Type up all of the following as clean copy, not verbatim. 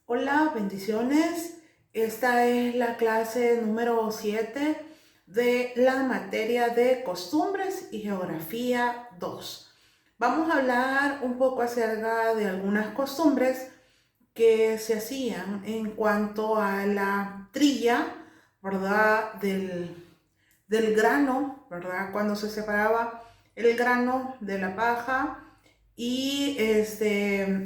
Hola, bendiciones. Esta es la clase número 7 de la materia de costumbres y geografía 2. Vamos a hablar un poco acerca de algunas costumbres que se hacían en cuanto a la trilla, ¿verdad? Del grano, ¿verdad? Cuando se separaba el grano de la paja y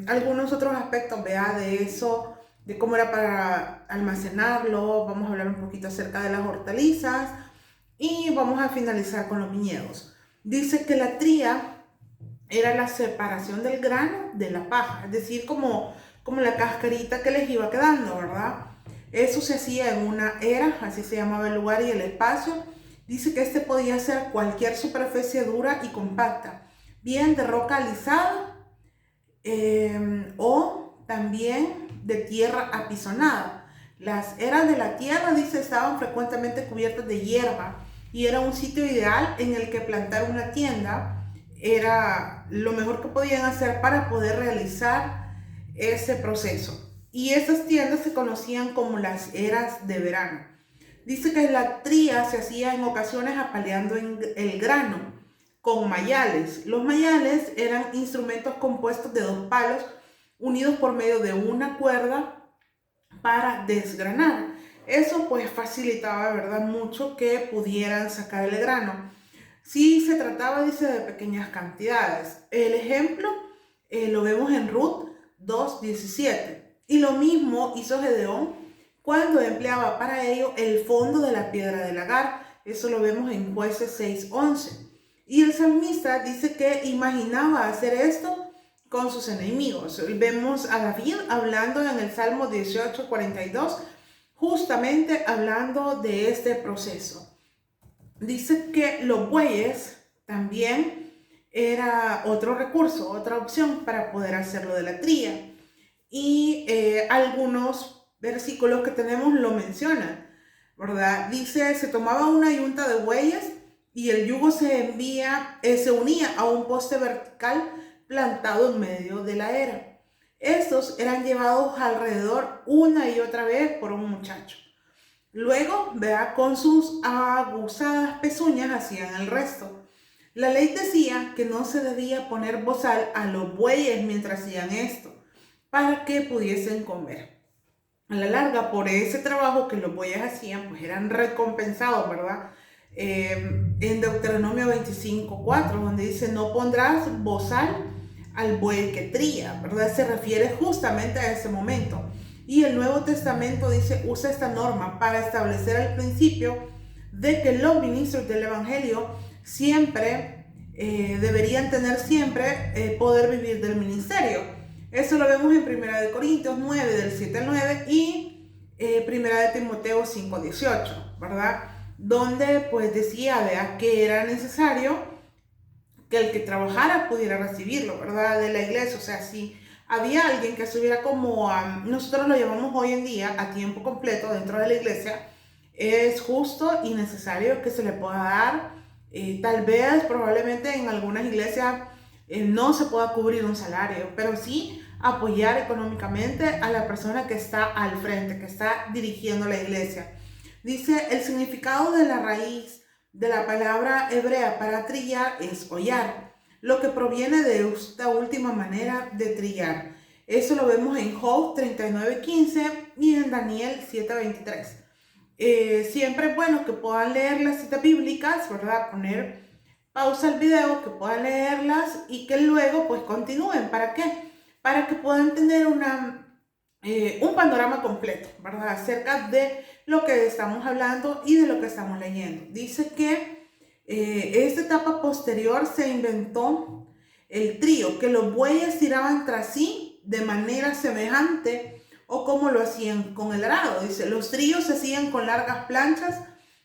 algunos otros aspectos, vea, de eso, de cómo era para almacenarlo. Vamos a hablar un poquito acerca de las hortalizas y vamos a finalizar con los viñedos. Dice que la tría era la separación del grano de la paja, es decir, como la cascarita que les iba quedando, ¿verdad? Eso se hacía en una era, así se llamaba el lugar y el espacio. Dice que este podía ser cualquier superficie dura y compacta, bien de roca alisada o también de tierra apisonada. Las eras de la tierra, dice, estaban frecuentemente cubiertas de hierba y era un sitio ideal en el que plantar una tienda era lo mejor que podían hacer para poder realizar ese proceso. Y esas tiendas se conocían como las eras de verano. Dice que la tría se hacía en ocasiones apaleando el grano con mayales. Los mayales eran instrumentos compuestos de dos palos unidos por medio de una cuerda para desgranar. Eso pues facilitaba, ¿verdad?, mucho que pudieran sacar el grano. Sí se trataba, dice, de pequeñas cantidades. El ejemplo lo vemos en Ruth 2:17. Y lo mismo hizo Gedeón cuando empleaba para ello el fondo de la piedra del lagar. Eso lo vemos en Jueces 6:11. Y el salmista dice que imaginaba hacer esto con sus enemigos. Vemos a David hablando en el Salmo 18:42, justamente hablando de este proceso. Dice que los bueyes también era otro recurso, otra opción para poder hacerlo de la tría. Y algunos versículos que tenemos lo mencionan, ¿verdad? Dice, se tomaba una yunta de bueyes y el yugo se unía a un poste vertical plantado en medio de la era. Estos eran llevados alrededor una y otra vez por un muchacho. Luego, vea, con sus aguzadas pezuñas hacían el resto. La ley decía que no se debía poner bozal a los bueyes mientras hacían esto, para que pudiesen comer. A la larga, por ese trabajo que los bueyes hacían, pues eran recompensados, ¿verdad? En Deuteronomio 25:4, donde dice, no pondrás bozal al buey que tría, ¿verdad? Se refiere justamente a ese momento. Y el Nuevo Testamento dice, usa esta norma para establecer el principio de que los ministros del Evangelio siempre deberían tener siempre poder vivir del ministerio. Eso lo vemos en 1 Corintios 9, del 7 al 9, y 1 Timoteo 5:18, ¿verdad? Donde pues decía, vea, que era necesario que el que trabajara pudiera recibirlo, ¿verdad? De la iglesia. O sea, si había alguien que estuviera como nosotros lo llamamos hoy en día a tiempo completo dentro de la iglesia, es justo y necesario que se le pueda dar. Tal vez, probablemente en algunas iglesias no se pueda cubrir un salario, pero sí apoyar económicamente a la persona que está al frente, que está dirigiendo la iglesia. Dice, el significado de la raíz de la palabra hebrea para trillar es hollar, lo que proviene de esta última manera de trillar. Eso lo vemos en Job 39:15 y en Daniel 7:23. Siempre es bueno que puedan leer las citas bíblicas, ¿verdad? Poner pausa al video, que puedan leerlas y que luego pues continúen. ¿Para qué? Para que puedan tener un panorama completo, ¿verdad? Acerca de lo que estamos hablando y de lo que estamos leyendo. Dice que esta etapa posterior se inventó el trío, que los bueyes tiraban tras sí de manera semejante o como lo hacían con el arado. Dice, los tríos se hacían con largas planchas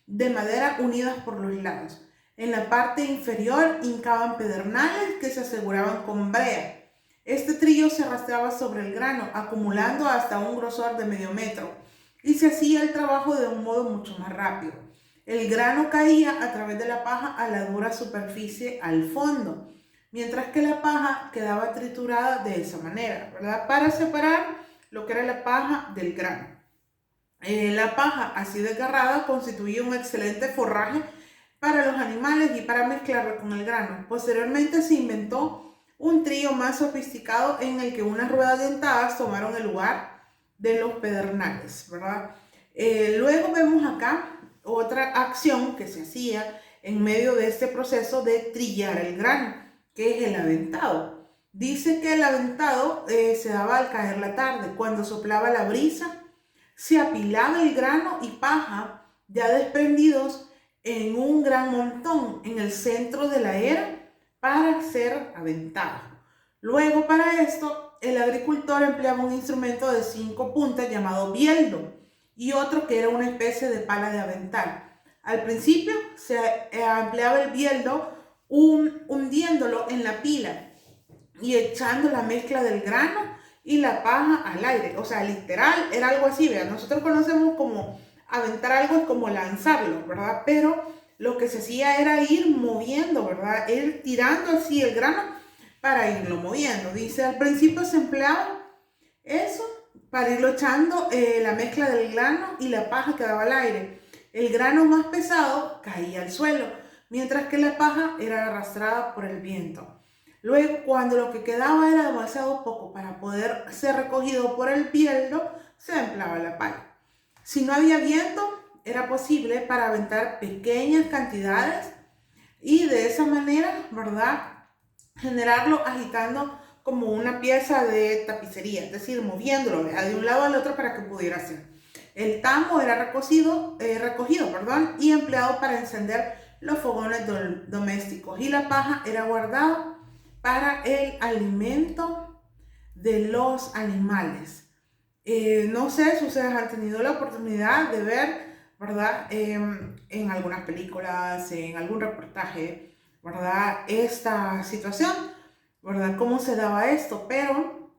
de madera unidas por los lados. En la parte inferior hincaban pedernales que se aseguraban con brea. Este trillo se arrastraba sobre el grano, acumulando hasta un grosor de medio metro, y se hacía el trabajo de un modo mucho más rápido. El grano caía a través de la paja a la dura superficie al fondo, mientras que la paja quedaba triturada de esa manera, ¿verdad? Para separar lo que era la paja del grano. La paja así desgarrada constituía un excelente forraje para los animales y para mezclarlo con el grano. Posteriormente se inventó un trío más sofisticado en el que unas ruedas dentadas tomaron el lugar de los pedernales, ¿verdad? Luego vemos acá otra acción que se hacía en medio de este proceso de trillar el grano, que es el aventado. Dice que el aventado se daba al caer la tarde, cuando soplaba la brisa, se apilaba el grano y paja ya desprendidos en un gran montón en el centro de la era para ser aventado. Luego, para esto, el agricultor empleaba un instrumento de 5 puntas llamado bieldo y otro que era una especie de pala de aventar. Al principio se empleaba el bieldo hundiéndolo en la pila y echando la mezcla del grano y la paja al aire. O sea, literal, era algo así, ¿verdad? Nosotros conocemos como aventar algo, es como lanzarlo, ¿verdad? Pero lo que se hacía era ir moviendo, ¿verdad? Ir tirando así el grano para irlo moviendo. Dice, al principio se empleaba eso para irlo echando la mezcla del grano y la paja que daba al aire. El grano más pesado caía al suelo, mientras que la paja era arrastrada por el viento. Luego, cuando lo que quedaba era demasiado poco para poder ser recogido por el bieldo, se empleaba la pala. Si no había viento, era posible para aventar pequeñas cantidades y de esa manera, ¿verdad?, generarlo agitando como una pieza de tapicería, es decir, moviéndolo de un lado al otro para que pudiera ser. El tamo era recogido, y empleado para encender los fogones domésticos, y la paja era guardada para el alimento de los animales. No sé si ustedes han tenido la oportunidad de ver, ¿verdad?, en algunas películas, en algún reportaje, ¿verdad?, esta situación, ¿verdad?, cómo se daba esto, pero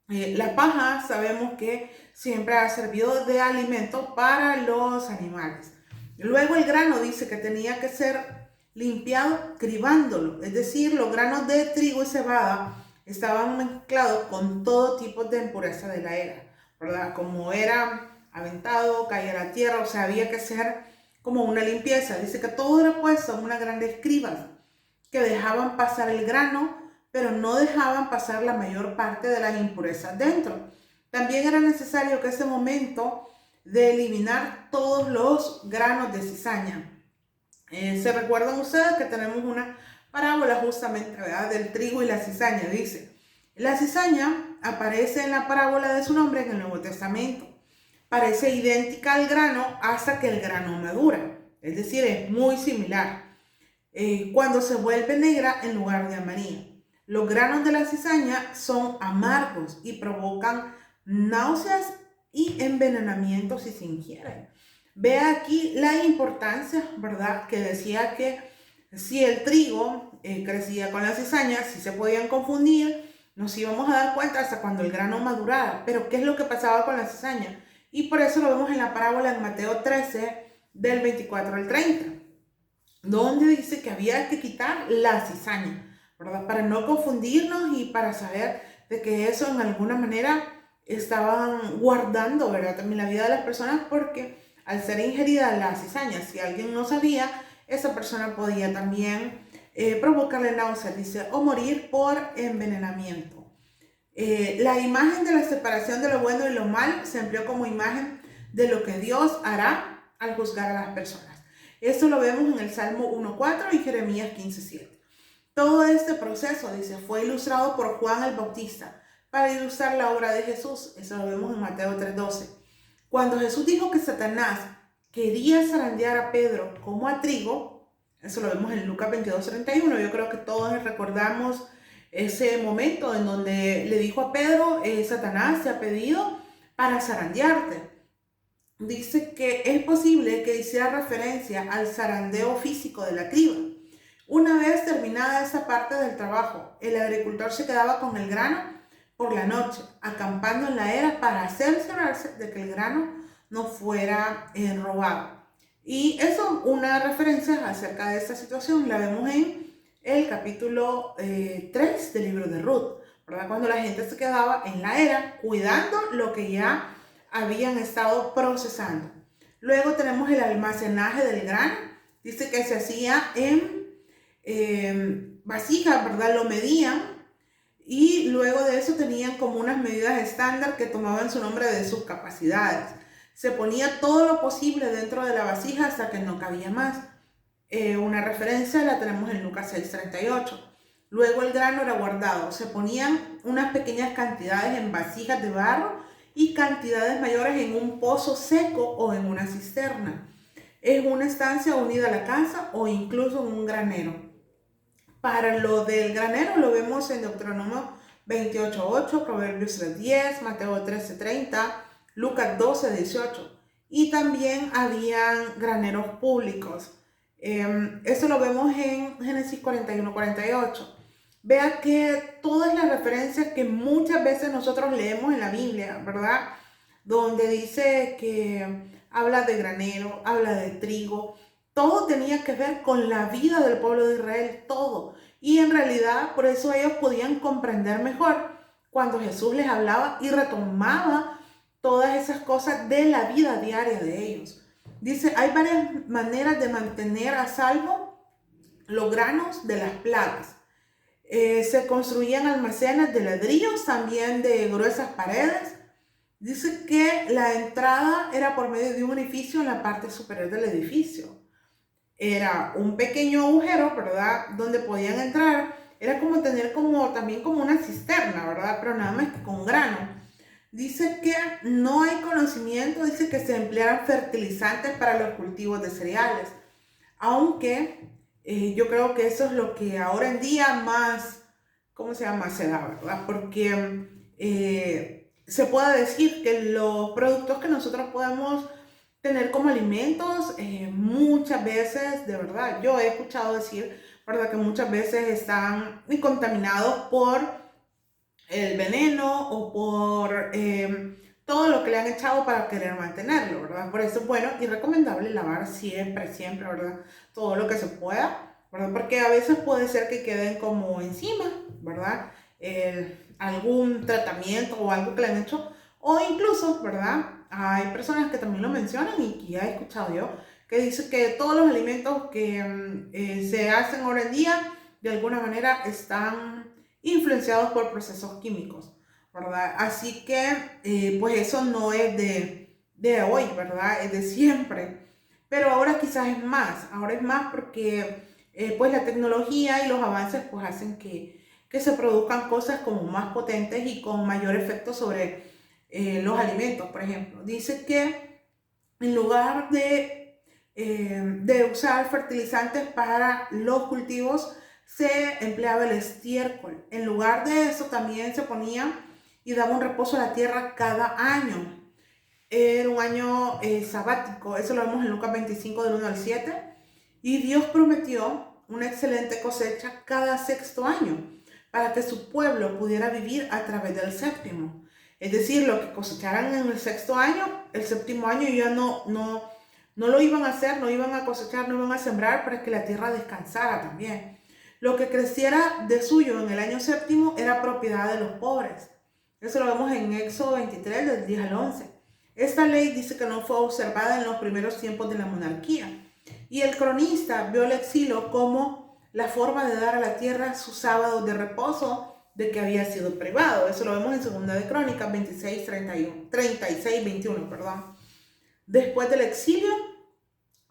la paja sabemos que siempre ha servido de alimento para los animales. Luego el grano dice que tenía que ser limpiado cribándolo, es decir, los granos de trigo y cebada estaban mezclados con todo tipo de impureza de la era, ¿verdad? Como era aventado, caía a la tierra, o sea, había que hacer como una limpieza. Dice que todo era puesto en unas grandes cribas que dejaban pasar el grano, pero no dejaban pasar la mayor parte de las impurezas dentro. También era necesario que ese momento de eliminar todos los granos de cizaña. ¿Se recuerdan ustedes que tenemos una parábola justamente, ¿verdad?, del trigo y la cizaña? Dice, la cizaña aparece en la parábola de su nombre en el Nuevo Testamento. Parece idéntica al grano hasta que el grano madura, es decir, es muy similar. Cuando se vuelve negra en lugar de amarilla. Los granos de la cizaña son amargos y provocan náuseas y envenenamiento si se ingieren. Vea aquí la importancia, ¿verdad?, que decía que si el trigo crecía con la cizaña, si se podían confundir, nos íbamos a dar cuenta hasta cuando el grano madurara. Pero ¿qué es lo que pasaba con la cizaña? Y por eso lo vemos en la parábola en Mateo 13, del 24 al 30, donde dice que había que quitar la cizaña, ¿verdad?, para no confundirnos y para saber de que eso en alguna manera estaban guardando, ¿verdad?, también la vida de las personas, porque al ser ingerida la cizaña, si alguien no sabía, esa persona podía también provocarle náuseas, dice, o morir por envenenamiento. La imagen de la separación de lo bueno y lo mal se empleó como imagen de lo que Dios hará al juzgar a las personas. Esto lo vemos en el Salmo 1.4 y Jeremías 15.7. Todo este proceso, dice, fue ilustrado por Juan el Bautista para ilustrar la obra de Jesús. Eso lo vemos en Mateo 3.12. Cuando Jesús dijo que Satanás quería zarandear a Pedro como a trigo, eso lo vemos en Lucas 22.31. Yo creo que todos recordamos ese momento en donde le dijo a Pedro, Satanás te ha pedido para zarandearte. Dice que es posible que hiciera referencia al zarandeo físico de la criba. Una vez terminada esa parte del trabajo, el agricultor se quedaba con el grano por la noche, acampando en la era para asegurarse de que el grano no fuera robado. Y eso, una referencia acerca de esta situación, la vemos en el capítulo 3 del libro de Ruth, ¿verdad? Cuando la gente se quedaba en la era cuidando lo que ya habían estado procesando. Luego tenemos el almacenaje del grano. Dice que se hacía en vasijas, ¿verdad? Lo medían y luego de eso tenían como unas medidas estándar que tomaban su nombre de sus capacidades. Se ponía todo lo posible dentro de la vasija hasta que no cabía más. Una referencia la tenemos en Lucas 6:38. Luego el grano era guardado. Se ponían unas pequeñas cantidades en vasijas de barro y cantidades mayores en un pozo seco o en una cisterna, en una estancia unida a la casa o incluso en un granero. Para lo del granero lo vemos en Deuteronomio 28:8, Proverbios 3:10, Mateo 13:30, Lucas 12:18. Y también habían graneros públicos. Eso lo vemos en Génesis 41:48. Vea que todas las referencias que muchas veces nosotros leemos en la Biblia, ¿verdad? Donde dice que habla de granero, habla de trigo, todo tenía que ver con la vida del pueblo de Israel, todo. Y en realidad por eso ellos podían comprender mejor cuando Jesús les hablaba y retomaba todas esas cosas de la vida diaria de ellos. Dice, hay varias maneras de mantener a salvo los granos de las plagas. Se construían almacenes de ladrillos, también de gruesas paredes. Dice que la entrada era por medio de un orificio en la parte superior del edificio. Era un pequeño agujero, ¿verdad? Donde podían entrar. Era como tener también como una cisterna, ¿verdad? Pero nada más que con grano. Dice que no hay conocimiento, dice que se emplearon fertilizantes para los cultivos de cereales. Aunque yo creo que eso es lo que ahora en día más, ¿cómo se llama? Se da, ¿verdad? Porque se puede decir que los productos que nosotros podemos tener como alimentos, muchas veces, de verdad, yo he escuchado decir, ¿verdad? Que muchas veces están contaminados por el veneno o por todo lo que le han echado para querer mantenerlo, ¿verdad? Por eso es bueno y recomendable lavar siempre, siempre, ¿verdad? Todo lo que se pueda, ¿verdad? Porque a veces puede ser que queden como encima, ¿verdad? Algún tratamiento o algo que le han hecho, o incluso, ¿verdad? Hay personas que también lo mencionan y que ya he escuchado yo, que dicen que todos los alimentos que se hacen ahora en día, de alguna manera, están influenciados por procesos químicos, ¿verdad? Así que, pues eso no es de hoy, ¿verdad? Es de siempre. Pero ahora quizás es más, ahora es más porque pues la tecnología y los avances pues hacen que se produzcan cosas como más potentes y con mayor efecto sobre los alimentos. Por ejemplo, dice que en lugar de usar fertilizantes para los cultivos, se empleaba el estiércol. En lugar de eso también se ponía y daba un reposo a la tierra cada año. Era un año sabático, eso lo vemos en Lucas 25 del 1 al 7. Y Dios prometió una excelente cosecha cada sexto año para que su pueblo pudiera vivir a través del séptimo. Es decir, lo que cosecharan en el sexto año, el séptimo año ya no lo iban a hacer, no iban a cosechar, no iban a sembrar para que la tierra descansara también. Lo que creciera de suyo en el año séptimo era propiedad de los pobres. Eso lo vemos en Éxodo 23, del 10 al 11. Esta ley dice que no fue observada en los primeros tiempos de la monarquía. Y el cronista vio el exilio como la forma de dar a la tierra sus sábados de reposo de que había sido privado. Eso lo vemos en Segunda de Crónicas 36:21. Después del exilio,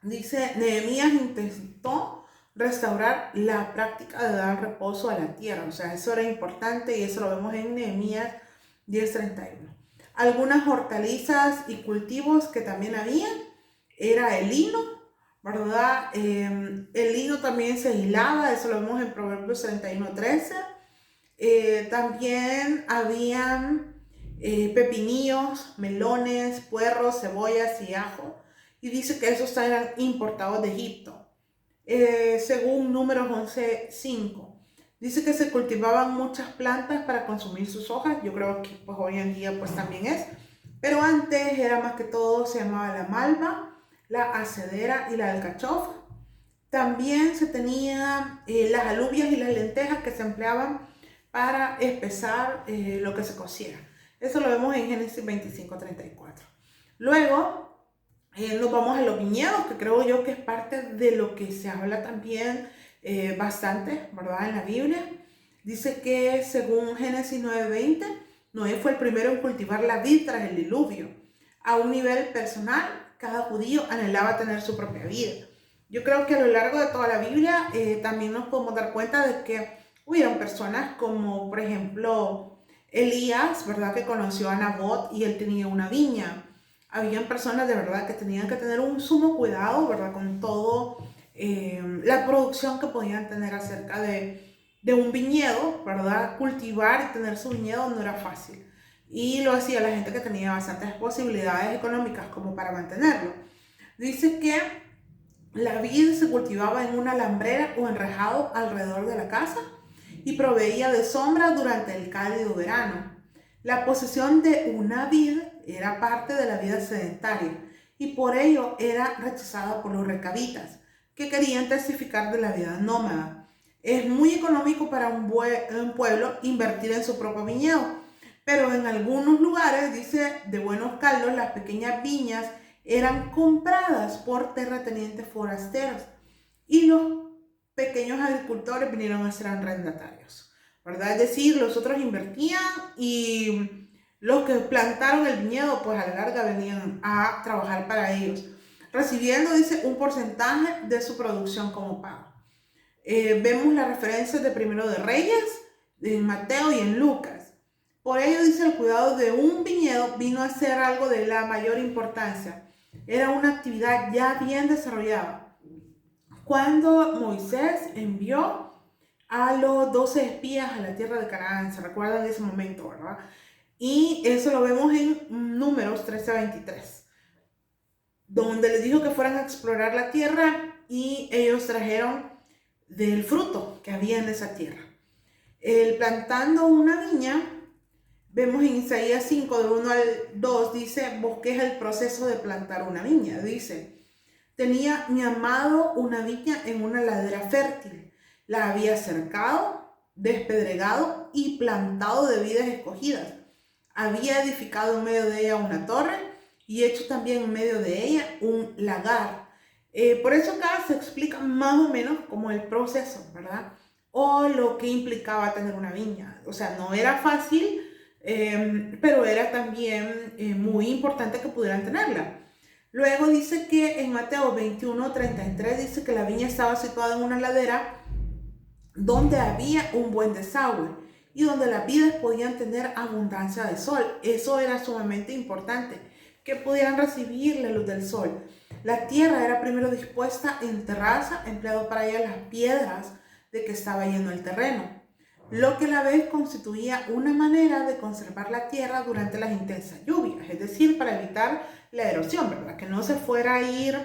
dice, Nehemías intentó restaurar la práctica de dar reposo a la tierra. O sea, eso era importante y eso lo vemos en Nehemías 10:31. Algunas hortalizas y cultivos que también había era el lino, ¿verdad? El lino también se hilaba, eso lo vemos en Proverbios 31:13. También habían pepinillos, melones, puerros, cebollas y ajo. Y dice que esos eran importados de Egipto. Según Números 11:5. Dice que se cultivaban muchas plantas para consumir sus hojas. Yo creo que pues hoy en día pues también es. Pero antes era más que todo, se llamaba la malva, la hacedera y la alcachofa. También se tenía las alubias y las lentejas que se empleaban para espesar lo que se cociera. Eso lo vemos en Génesis 25:34. Luego nos vamos a los viñedos, que creo yo que es parte de lo que se habla también bastante, ¿verdad? En la Biblia. Dice que según Génesis 9:20, Noé fue el primero en cultivar la vid tras el diluvio. A un nivel personal, cada judío anhelaba tener su propia vida. Yo creo que a lo largo de toda la Biblia también nos podemos dar cuenta de que hubieron personas como, por ejemplo, Elías, ¿verdad? Que conoció a Nabot y él tenía una viña. Habían personas de verdad que tenían que tener un sumo cuidado, ¿verdad? Con todo la producción que podían tener acerca de un viñedo, ¿verdad? Cultivar y tener su viñedo no era fácil. Y lo hacía la gente que tenía bastantes posibilidades económicas como para mantenerlo. Dice que la vid se cultivaba en una alambrera o enrejado alrededor de la casa y proveía de sombra durante el cálido verano. La posesión de una vid era parte de la vida sedentaria y por ello era rechazada por los recabitas, que querían testificar de la vida nómada. Es muy económico para un pueblo invertir en su propio viñedo, pero en algunos lugares, dice, de buenos caldos, las pequeñas viñas eran compradas por terratenientes forasteros y los pequeños agricultores vinieron a ser arrendatarios, ¿verdad? Es decir, los otros invertían y los que plantaron el viñedo, pues a la larga venían a trabajar para ellos, recibiendo, dice, un porcentaje de su producción como pago. Vemos las referencias de Primero de Reyes, en Mateo y en Lucas. Por ello, dice, el cuidado de un viñedo vino a ser algo de la mayor importancia. Era una actividad ya bien desarrollada. Cuando Moisés envió a los 12 espías a la tierra de Canaán, se recuerdan de ese momento, ¿verdad? Y eso lo vemos en Números 13:23, donde les dijo que fueran a explorar la tierra y ellos trajeron del fruto que había en esa tierra. El plantando una viña, vemos en Isaías 5, del 1 al 2, dice, bosqueja el proceso de plantar una viña. Dice, tenía mi amado una viña en una ladera fértil. La había cercado, despedregado y plantado de vides escogidas. Había edificado en medio de ella una torre y hecho también en medio de ella un lagar. Por eso acá se explica más o menos como el proceso, ¿verdad? O lo que implicaba tener una viña. O sea, no era fácil, pero era también muy importante que pudieran tenerla. Luego dice que en Mateo 21:33 dice que la viña estaba situada en una ladera donde había un buen desagüe y donde las vides podían tener abundancia de sol. Eso era sumamente importante, que pudieran recibir la luz del sol. La tierra era primero dispuesta en terraza, empleado para ella las piedras de que estaba lleno el terreno, lo que a la vez constituía una manera de conservar la tierra durante las intensas lluvias, es decir, para evitar la erosión, ¿verdad? Que no se fuera a ir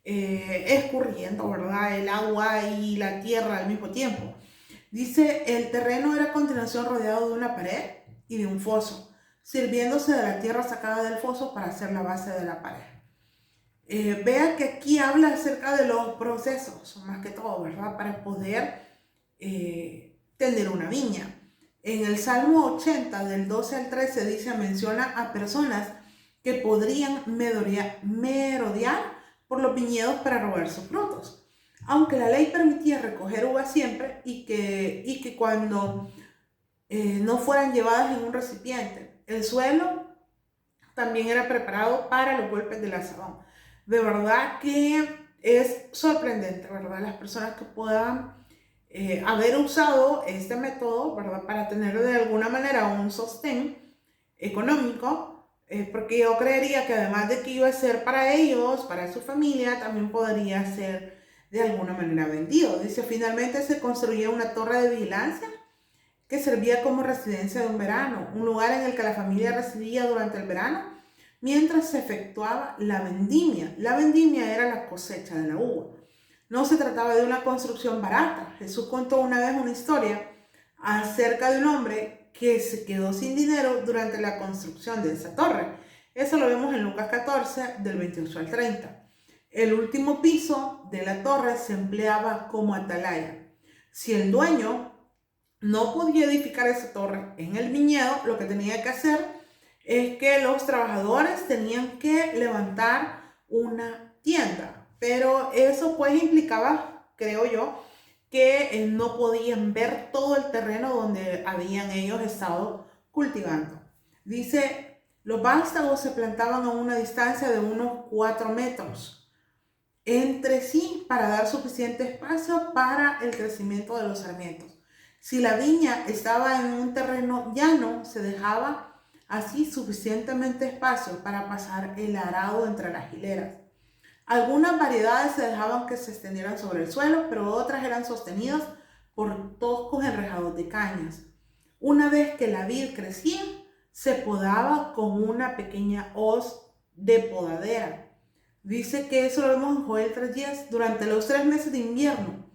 escurriendo, ¿verdad? El agua y la tierra al mismo tiempo. Dice, el terreno era a continuación rodeado de una pared y de un foso, sirviéndose de la tierra sacada del foso para hacer la base de la pared. Vea que aquí habla acerca de los procesos, más que todo, ¿verdad? Para poder tener una viña. En el Salmo 80, del 12 al 13, dice, menciona a personas que podrían merodear por los viñedos para robar sus frutos. Aunque la ley permitía recoger uvas siempre y que cuando no fueran llevadas en un recipiente, el suelo también era preparado para los golpes del azadón. De verdad que es sorprendente, ¿verdad? Las personas que puedan haber usado este método, ¿verdad? Para tener de alguna manera un sostén económico, porque yo creería que además de que iba a ser para ellos, para su familia, también podría ser de alguna manera vendido. Dice, finalmente se construyó una torre de vigilancia que servía como residencia de un verano, un lugar en el que la familia residía durante el verano mientras se efectuaba la vendimia. La vendimia era la cosecha de la uva. No se trataba de una construcción barata. Jesús contó una vez una historia acerca de un hombre que se quedó sin dinero durante la construcción de esa torre. Eso lo vemos en Lucas 14, del 28 al 30. El último piso de la torre se empleaba como atalaya. Si el dueño no podía edificar esa torre en el viñedo, lo que tenía que hacer es que los trabajadores tenían que levantar una tienda. Pero eso pues implicaba, creo yo, que no podían ver todo el terreno donde habían ellos estado cultivando. Dice, los vástagos se plantaban a una distancia de unos 4 metros entre sí para dar suficiente espacio para el crecimiento de los sarmientos. Si la viña estaba en un terreno llano, se dejaba así suficientemente espacio para pasar el arado entre las hileras. Algunas variedades se dejaban que se extendieran sobre el suelo, pero otras eran sostenidas por toscos enrejados de cañas. Una vez que la vid crecía, se podaba con una pequeña hoz de podadera. Dice que eso lo vemos en Joel 3:10. Durante los 3 meses de invierno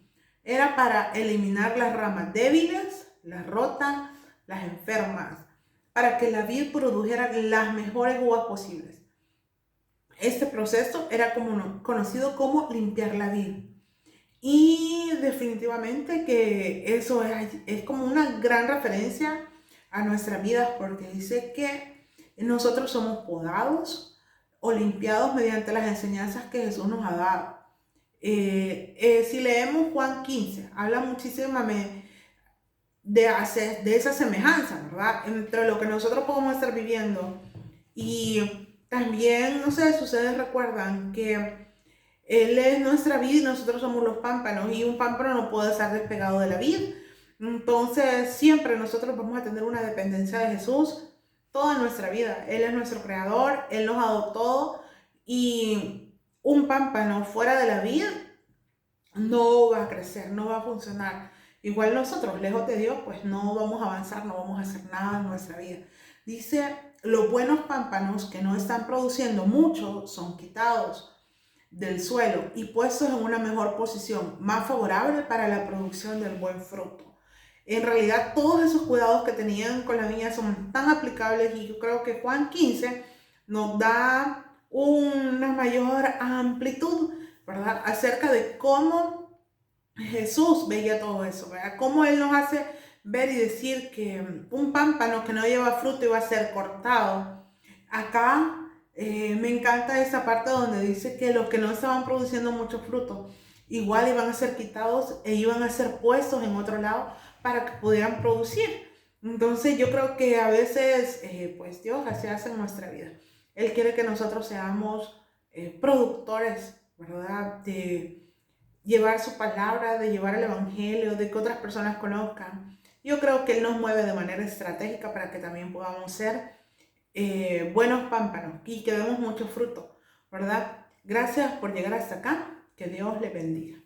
era para eliminar las ramas débiles, las rotas, las enfermas, para que la vid produjera las mejores uvas posibles. Este proceso era conocido como limpiar la vid. Y definitivamente que eso es como una gran referencia a nuestras vidas, porque dice que nosotros somos podados o limpiados mediante las enseñanzas que Jesús nos ha dado. Si leemos Juan 15, habla muchísimo de esa semejanza, ¿verdad? Entre lo que nosotros podemos estar viviendo. Y también, no sé si ustedes recuerdan que Él es nuestra vida y nosotros somos los pámpanos, y un pámpano no puede estar despegado de la vid. Entonces siempre nosotros vamos a tener una dependencia de Jesús toda nuestra vida. Él es nuestro creador, Él nos adoptó, y un pámpano fuera de la vid no va a crecer, no va a funcionar. Igual nosotros, lejos de Dios, pues no vamos a avanzar, no vamos a hacer nada en nuestra vida. Dice, los buenos pámpanos que no están produciendo mucho son quitados del suelo y puestos en una mejor posición, más favorable para la producción del buen fruto. En realidad, todos esos cuidados que tenían con la viña son tan aplicables, y yo creo que Juan 15 nos da una mayor amplitud, ¿verdad?, acerca de cómo Jesús veía todo eso, ¿verdad? Cómo Él nos hace ver y decir que un pámpano que no lleva fruto iba a ser cortado. Acá me encanta esa parte donde dice que los que no estaban produciendo mucho fruto igual iban a ser quitados e iban a ser puestos en otro lado para que pudieran producir. Entonces yo creo que a veces pues Dios así hace en nuestra vida. Él quiere que nosotros seamos productores, ¿verdad? De llevar su palabra, de llevar el evangelio, de que otras personas conozcan. Yo creo que Él nos mueve de manera estratégica para que también podamos ser buenos pámpanos y que demos mucho fruto, ¿verdad? Gracias por llegar hasta acá. Que Dios le bendiga.